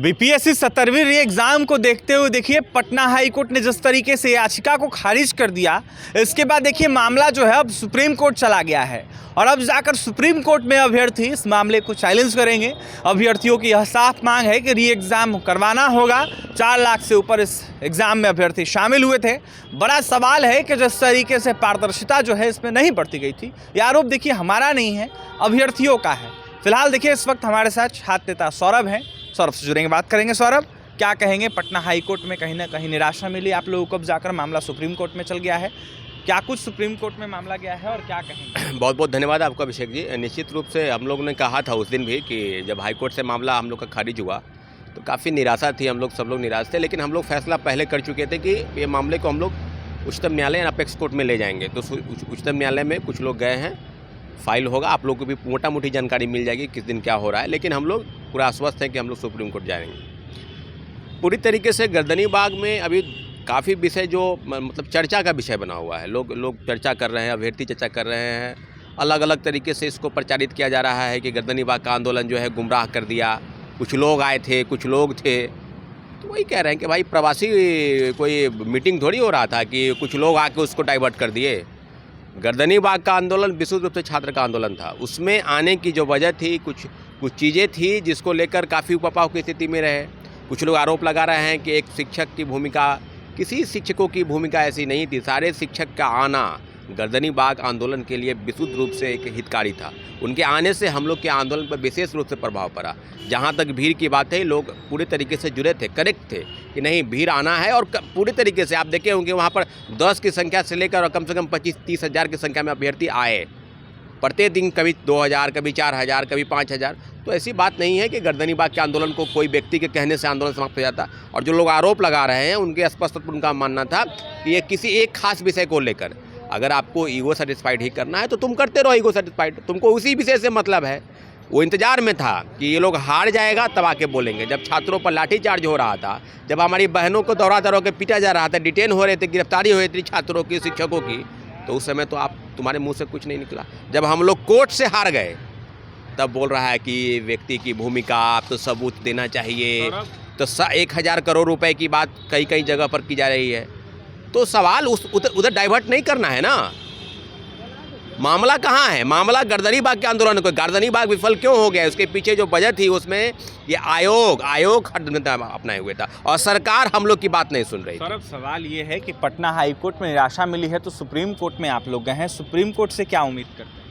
BPSC 17वीं री exam को देखते हुए देखिए पटना हाई कोर्ट ने जिस तरीके से याचिका को खारिज कर दिया, इसके बाद देखिए मामला जो है अब सुप्रीम कोर्ट चला गया है और अब जाकर सुप्रीम कोर्ट में अभ्यर्थी इस मामले को चैलेंज करेंगे। अभ्यर्थियों की यह साफ मांग है कि री एग्ज़ाम करवाना होगा। 4 लाख से ऊपर इस एग्ज़ाम में अभ्यर्थी शामिल हुए थे। बड़ा सवाल है कि जिस तरीके से पारदर्शिता जो है इसमें नहीं बरती गई थी, ये आरोप देखिए हमारा नहीं है, अभ्यर्थियों का है। फिलहाल देखिए इस वक्त हमारे साथ छात्र नेता सौरभ हैं। सौरभ से जुड़ेंगे, बात करेंगे। सौरभ, क्या कहेंगे? पटना हाई कोर्ट में कहीं ना कहीं निराशा मिली आप लोगों को, अब जाकर मामला सुप्रीम कोर्ट में चल गया है। क्या कुछ सुप्रीम कोर्ट में मामला गया है और क्या कहेंगे? बहुत बहुत धन्यवाद आपका अभिषेक जी। निश्चित रूप से हम लोग ने कहा था उस दिन भी कि जब हाई कोर्ट से मामला हम लोग का खारिज हुआ तो काफ़ी निराशा थी, हम लोग सब लोग निराश थे। लेकिन हम लोग फैसला पहले कर चुके थे कि ये मामले को हम लोग उच्चतम न्यायालय या अपेक्स कोर्ट में ले जाएंगे। तो उच्चतम न्यायालय में कुछ लोग गए हैं, फाइल होगा, आप लोग को भी मोटा मोटी जानकारी मिल जाएगी किस दिन क्या हो रहा है। लेकिन हम लोग पूरा आश्वस्त हैं कि हम लोग सुप्रीम कोर्ट जाएंगे। पूरी तरीके से गर्दनी बाग में अभी काफ़ी विषय जो मतलब चर्चा का विषय बना हुआ है, लोग चर्चा कर रहे हैं, अभ्यर्थी चर्चा कर रहे हैं, अलग अलग तरीके से इसको प्रचारित किया जा रहा है कि गर्दनी बाग का आंदोलन जो है गुमराह कर दिया। कुछ लोग आए थे, कुछ लोग थे, तो वही कह रहे हैं कि भाई प्रवासी कोई मीटिंग थोड़ी हो रहा था कि कुछ लोग आके उसको डाइवर्ट कर दिए। गर्दनी बाग का आंदोलन विशुद्ध रूप से छात्र का आंदोलन था। उसमें आने की जो वजह थी, कुछ चीज़ें थी जिसको लेकर काफ़ी उपपाव की स्थिति में रहे। कुछ लोग आरोप लगा रहे हैं कि एक शिक्षक की भूमिका, किसी शिक्षकों की भूमिका ऐसी नहीं थी। सारे शिक्षक का आना गर्दनी बाग आंदोलन के लिए विशुद्ध रूप से एक हितकारी था। उनके आने से हम लोग के आंदोलन पर विशेष रूप से प्रभाव पड़ा। जहाँ तक भीड़ की बात है, लोग पूरे तरीके से जुड़े थे, करेक्ट थे कि नहीं भीड़ आना है। और पूरे तरीके से आप देखे होंगे वहाँ पर 10 की संख्या से लेकर और कम से कम 25-30 हज़ार की संख्या में अभ्यर्थी आए प्रत्येक दिन। कभी 2000, कभी 4000, कभी 5000। तो ऐसी बात नहीं है कि गर्दनी बाग के आंदोलन को कोई व्यक्ति के कहने से आंदोलन समाप्त हो जाता। और जो लोग आरोप लगा रहे हैं उनके स्पष्ट उनका मानना था कि ये किसी एक खास विषय को लेकर, अगर आपको ईगो सेटिस्फाइड ही करना है तो तुम करते रहो ईगो सेटिस्फाइड, तुमको उसी विषय से मतलब है। वो इंतजार में था कि ये लोग हार जाएगा तब आके बोलेंगे। जब छात्रों पर लाठीचार्ज हो रहा था, जब हमारी बहनों को दौरा के पीटा जा रहा था, डिटेन हो रहे थे, गिरफ्तारी हो रही थी छात्रों की, शिक्षकों की, तो उस समय तो तुम्हारे मुंह से कुछ नहीं निकला। जब हम लोग कोर्ट से हार गए तब बोल रहा है कि व्यक्ति की भूमिका, आप तो सबूत देना चाहिए। तो 1000 करोड़ रुपए की बात कई जगह पर की जा रही है। तो सवाल उधर डाइवर्ट नहीं करना है ना। मामला कहाँ है? मामला गर्दनी बाग के आंदोलन को। गर्दनी बाग विफल क्यों हो गया? उसके पीछे जो वजह थी उसमें ये आयोग अपनाए हुए था और सरकार हम लोग की बात नहीं सुन रही। सौरभ, सवाल ये है कि पटना हाई कोर्ट में निराशा मिली है तो सुप्रीम कोर्ट में आप लोग गए हैं, सुप्रीम कोर्ट से क्या उम्मीद करते हैं?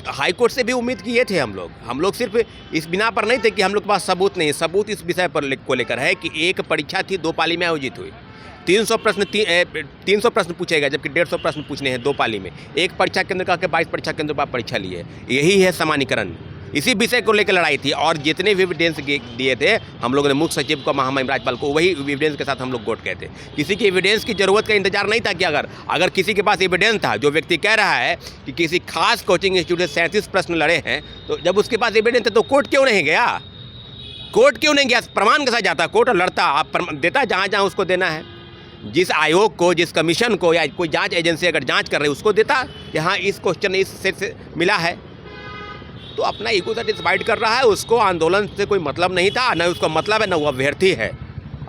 हाई कोर्ट से भी उम्मीद किए थे हम लोग सिर्फ इस बिना पर नहीं थे कि हम लोग के पास सबूत नहीं। सबूत इस विषय पर को लेकर है कि एक परीक्षा थी, 2 पाली में आयोजित हुई। 300 प्रश्न पूछे गए, जबकि 150 प्रश्न पूछने हैं 2 पाली में। एक परीक्षा केंद्र का 22 परीक्षा केंद्र पर परीक्षा ली है। यही है सामान्यीकरण। इसी विषय को लेकर लड़ाई थी और जितने भी एविडेंस दिए थे हम लोगों ने मुख्य सचिव को, महामहिम राज्यपाल को, वही एविडेंस के साथ हम लोग कोर्ट गए थे। किसी की एविडेंस की जरूरत का इंतजार नहीं था कि अगर किसी के पास एविडेंस था, जो व्यक्ति कह रहा है कि किसी खास कोचिंग इंस्टीट्यूट से 37 प्रश्न लड़े हैं, तो जब उसके पास एविडेंस है तो कोर्ट क्यों नहीं गया? कोर्ट क्यों नहीं गया? प्रमाण के साथ जाता कोर्ट और लड़ता। आप देता जहाँ उसको देना है। जिस आयोग को, जिस कमीशन को या कोई जांच एजेंसी अगर जांच कर रही है उसको देता कि हाँ इस क्वेश्चन इस सेट से मिला है। तो अपना ईगो सेटिस्फाइड कर रहा है। उसको आंदोलन से कोई मतलब नहीं था, न उसको मतलब है, न वो अभ्यर्थी है।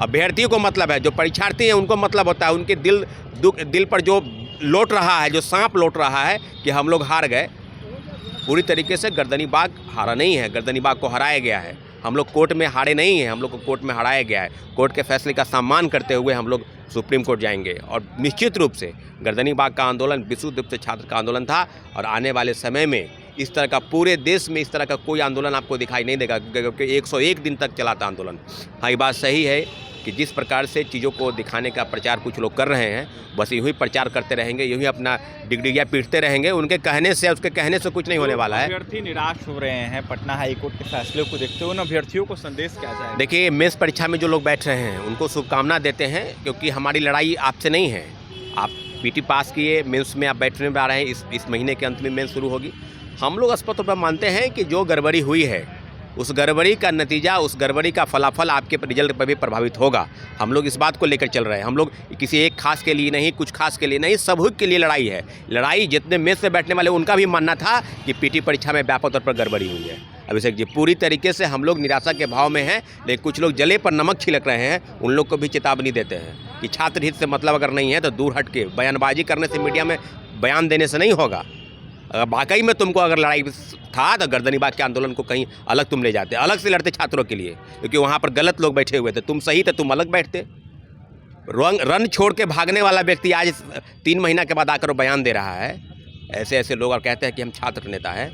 अभ्यर्थी को मतलब है, जो परीक्षार्थी हैं उनको मतलब होता है। उनके दिल पर जो लौट रहा है, जो सांप लौट रहा है कि हम लोग हार गए। पूरी तरीके से गर्दनी बाग हारा नहीं है, गर्दनी बाग को हराया गया है। हम लोग कोर्ट में हारे नहीं हैं, हम लोग को कोर्ट में हराया गया है। कोर्ट के फैसले का सम्मान करते हुए हम लोग सुप्रीम कोर्ट जाएंगे। और निश्चित रूप से गर्दनी बाग का आंदोलन विशुद्ध रूप से छात्र का आंदोलन था और आने वाले समय में इस तरह का पूरे देश में इस तरह का कोई आंदोलन आपको दिखाई नहीं देगा, क्योंकि 101 दिन तक चला था आंदोलन। हाँ, ये बात सही है कि जिस प्रकार से चीज़ों को दिखाने का प्रचार कुछ लोग कर रहे हैं, बस यूँ ही प्रचार करते रहेंगे, यूँ ही अपना डिग्रियाँ पीटते रहेंगे। उनके कहने से, उसके कहने से कुछ नहीं होने वाला है। अभ्यर्थी निराश हो रहे हैं पटना हाई कोर्ट के फैसले को देखते हुए, उन अभ्यर्थियों को संदेश क्या जाए? देखिए, मेंस परीक्षा में जो लोग बैठ रहे हैं उनको शुभकामना देते हैं, क्योंकि हमारी लड़ाई आपसे नहीं है। आप पीटी पास किए, मेंस में आप बैठने में आ रहे हैं। इस महीने के अंत में मेंस शुरू होगी। हम लोग स्पष्ट तौर पर मानते हैं कि जो गड़बड़ी हुई है, उस गड़बड़ी का नतीजा, उस गड़बड़ी का फलाफल आपके रिजल्ट पर भी प्रभावित होगा। हम लोग इस बात को लेकर चल रहे हैं। हम लोग किसी एक खास के लिए नहीं, कुछ खास के लिए नहीं, सब के लिए लड़ाई है। लड़ाई जितने मेस में बैठने वाले उनका भी मानना था कि पीटी परीक्षा में व्यापक तौर पर गड़बड़ी हुई है। अभिषेक जी, पूरी तरीके से हम लोग निराशा के भाव में हैं, लेकिन कुछ लोग जले पर नमक छिड़क रहे हैं, उन लोग को भी चेतावनी देते हैं कि छात्र हित से मतलब अगर नहीं है तो दूर हट के बयानबाजी करने से, मीडिया में बयान देने से नहीं होगा। अगर वाकई में तुमको अगर लड़ाई था तो गर्दनीबाग के आंदोलन को कहीं अलग तुम ले जाते, अलग से लड़ते छात्रों के लिए, क्योंकि वहाँ पर गलत लोग बैठे हुए थे। तुम सही थे, तुम अलग बैठते। रन छोड़ के भागने वाला व्यक्ति आज 3 महीना के बाद आकर बयान दे रहा है। ऐसे ऐसे लोग और कहते हैं कि हम छात्र नेता हैं।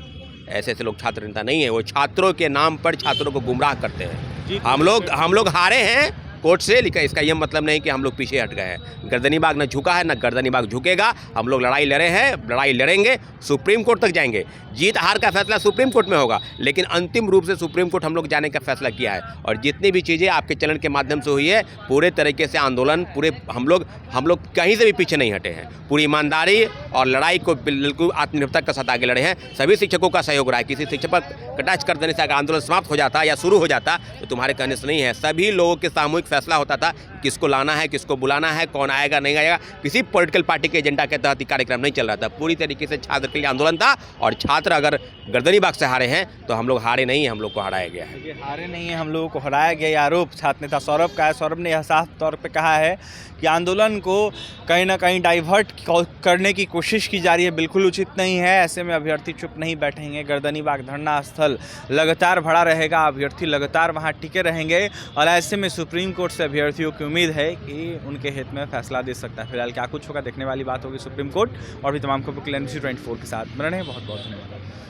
ऐसे ऐसे लोग छात्र नेता नहीं है, वो छात्रों के नाम पर छात्रों को गुमराह करते हैं। हम लोग हारे हैं कोर्ट से, लेकिन इसका यह मतलब नहीं कि हम लोग पीछे हट गए हैं। गर्दनीबाग न झुका है, न गर्दनीबाग झुकेगा। हम लोग लड़ाई लड़े हैं, लड़ाई लड़ेंगे, सुप्रीम कोर्ट तक जाएंगे। जीत हार का फैसला सुप्रीम कोर्ट में होगा, लेकिन अंतिम रूप से सुप्रीम कोर्ट हम लोग जाने का फैसला किया है। और जितनी भी चीज़ें आपके चैनल के माध्यम से हुई है, पूरे तरीके से आंदोलन पूरे हम लोग कहीं से भी पीछे नहीं हटे हैं। पूरी ईमानदारी और लड़ाई को बिल्कुल आत्मनिर्भरता के साथ आगे लड़े हैं। सभी शिक्षकों का सहयोग रहा है। किसी शिक्षक पर कटाक्ष कर देने से अगर आंदोलन समाप्त हो जाता या शुरू हो जाता तो तुम्हारे कहने से नहीं है। सभी लोगों के सामूहिक फैसला होता था, किसको लाना है, किसको बुलाना है, कौन आएगा नहीं आएगा। किसी पॉलिटिकल पार्टी के एजेंडा के तहत कार्यक्रम नहीं चल रहा था। पूरी तरीके से छात्र के लिए आंदोलन था, और छात्र अगर गर्दनीबाग से हारे हैं तो हम लोग हारे नहीं हैं, हम लोग को हराया गया है। ये हारे नहीं है, हम लोगों को हराया गया। ये आरोप छात्र नेता सौरभ का है। सौरभ ने यह साफ तौर पे कहा है कि आंदोलन को कहीं ना कहीं डाइवर्ट करने की कोशिश की जा रही है, बिल्कुल उचित नहीं है। ऐसे में अभ्यर्थी चुप नहीं बैठेंगे। गर्दनीबाग धरना स्थल लगातार भरा रहेगा, अभ्यर्थी लगातार वहां टिके रहेंगे, और ऐसे में सुप्रीम कोर्ट से अभ्यर्थियों की उम्मीद है कि उनके हित में फैसला दे सकता है। फिलहाल क्या कुछ होगा देखने वाली बात होगी सुप्रीम कोर्ट। और भी तमाम खबरों के लिए NBC 24 के साथ बने रहें। बहुत बहुत धन्यवाद।